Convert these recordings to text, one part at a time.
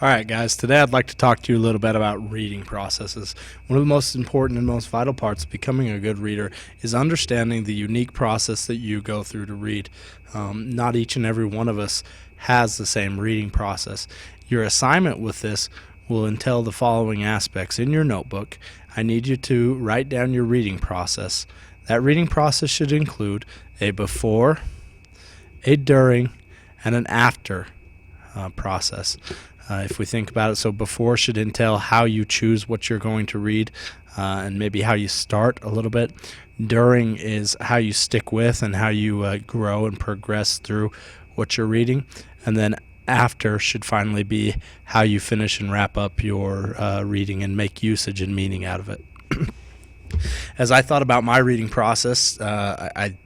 All right, guys, today I'd like to talk to you a little bit about reading processes. One of the most important and most vital parts of becoming a good reader is understanding the unique process that you go through to read. Not each and every one of us has the same reading process. Your assignment with this will entail the following aspects. In your notebook, I need you to write down your reading process. That reading process should include a before, a during, and an after process. If we think about it, so before should entail how you choose what you're going to read and maybe how you start a little bit. During is how you stick with and how you grow and progress through what you're reading. And then after should finally be how you finish and wrap up your reading and make usage and meaning out of it. As I thought about my reading process, I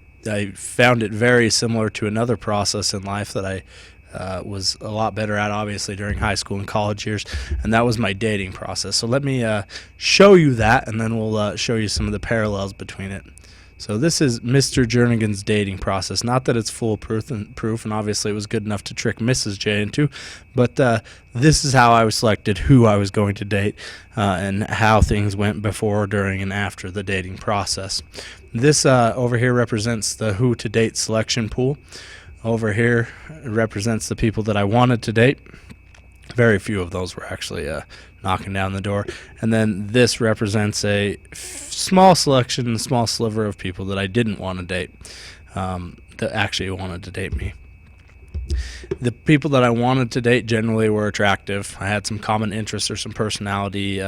found it very similar to another process in life that I was a lot better at, obviously, during high school and college years, and that was my dating process. So let me show you that, and then we'll show you some of the parallels between it. So this is Mr. Jernigan's dating process. Not that it's foolproof, and obviously it was good enough to trick Mrs. J into, but this is how I was selected who I was going to date and how things went before, during, and after the dating process. This over here represents the who to date selection pool. Over here represents the people that I wanted to date. Very few of those were actually knocking down the door. And then this represents a small selection, a small sliver of people that I didn't want to date, that actually wanted to date me. The people that I wanted to date generally were attractive. I had some common interests or some personality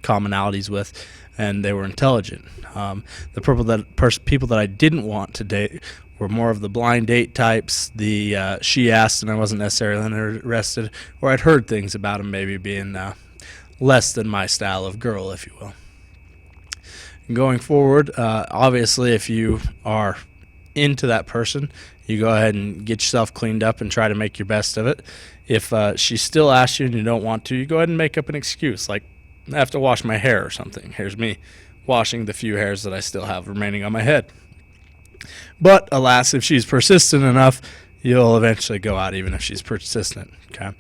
commonalities with, and they were intelligent. The people that I didn't want to date were more of the blind date types. The she asked and I wasn't necessarily interested, or I'd heard things about them maybe being less than my style of girl, if you will. Going forward, obviously, if you are into that person, you go ahead and get yourself cleaned up and try to make your best of it. If she still asks you and you don't want to, you go ahead and make up an excuse, like I have to wash my hair or something. Here's me washing the few hairs that I still have remaining on my head. But alas, if she's persistent enough, you'll eventually go out even if she's persistent. Okay,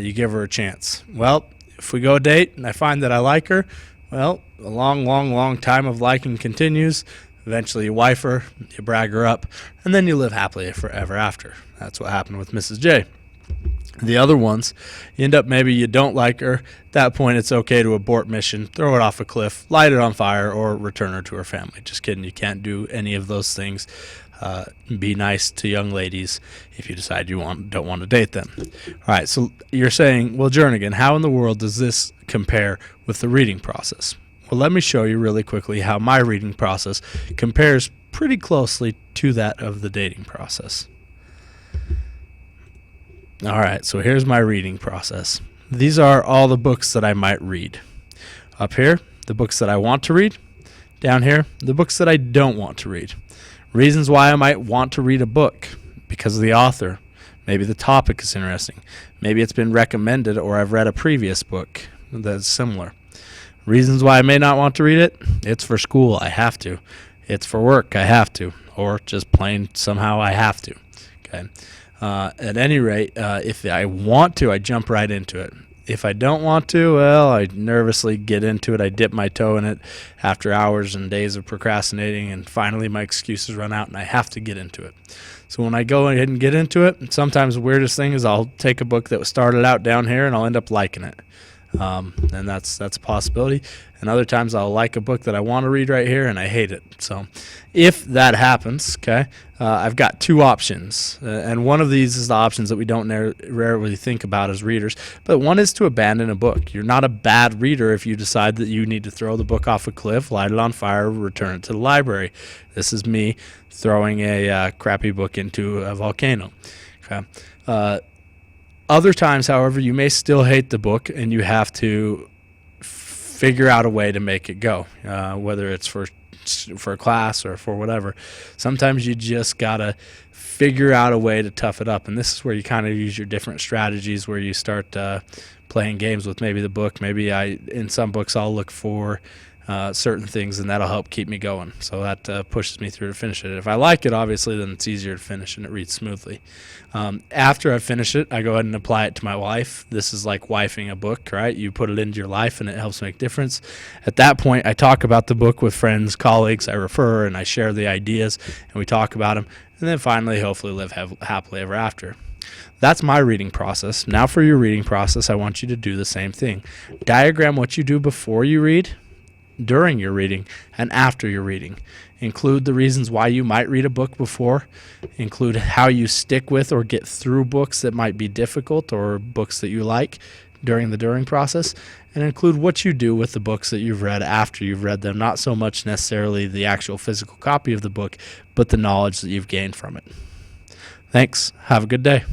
you give her a chance. Well, if we go date and I find that I like her, well, a long time of liking continues. Eventually you wife her, you brag her up, and then you live happily forever after. That's what happened with Mrs. J. The other ones, you end up maybe you don't like her. At that point, it's okay to abort mission, throw it off a cliff, light it on fire, or return her to her family. Just kidding. You can't do any of those things. Be nice to young ladies if you decide you don't want to date them. All right, so you're saying, well, Jernigan, how in the world does this compare with the reading process? Well, let me show you really quickly how my reading process compares pretty closely to that of the dating process. All right, so here's my reading process. These are all the books that I might read. Up here, the books that I want to read. Down here, the books that I don't want to read. Reasons why I might want to read a book: because of the author. Maybe the topic is interesting. Maybe it's been recommended or I've read a previous book that's similar. Reasons why I may not want to read it: it's for school, I have to. It's for work, I have to. Or just plain somehow I have to. Okay. At any rate, if I want to, I jump right into it. If I don't want to, well, I nervously get into it. I dip my toe in it after hours and days of procrastinating, and finally my excuses run out and I have to get into it. So when I go ahead and get into it, sometimes the weirdest thing is I'll take a book that was started out down here and I'll end up liking it. And that's a possibility. And other times I'll like a book that I want to read right here and I hate it. So if that happens, okay, I've got two options. And one of these is the options that we don't rarely think about as readers. But one is to abandon a book. You're not a bad reader if you decide that you need to throw the book off a cliff, light it on fire, return it to the library. This is me throwing a crappy book into a volcano. Okay. Other times, however, you may still hate the book and you have to figure out a way to make it go, whether it's for a class or for whatever. Sometimes you just got to figure out a way to tough it up, and this is where you kind of use your different strategies, where you start playing games with maybe the book. Maybe in some books I'll look for certain things, and that'll help keep me going. So that pushes me through to finish it. If I like it, obviously, then it's easier to finish and it reads smoothly. After I finish it, I go ahead and apply it to my life. This is like wifing a book, right? You put it into your life and it helps make a difference. At that point, I talk about the book with friends, colleagues. I refer and I share the ideas, and we talk about them. And then finally, hopefully, live happily ever after. That's my reading process. Now for your reading process, I want you to do the same thing. Diagram what you do before you read, during your reading, and after your reading. Include the reasons why you might read a book before. Include how you stick with or get through books that might be difficult or books that you like during the process. And include what you do with the books that you've read after you've read them. Not so much necessarily the actual physical copy of the book, but the knowledge that you've gained from it. Thanks. Have a good day.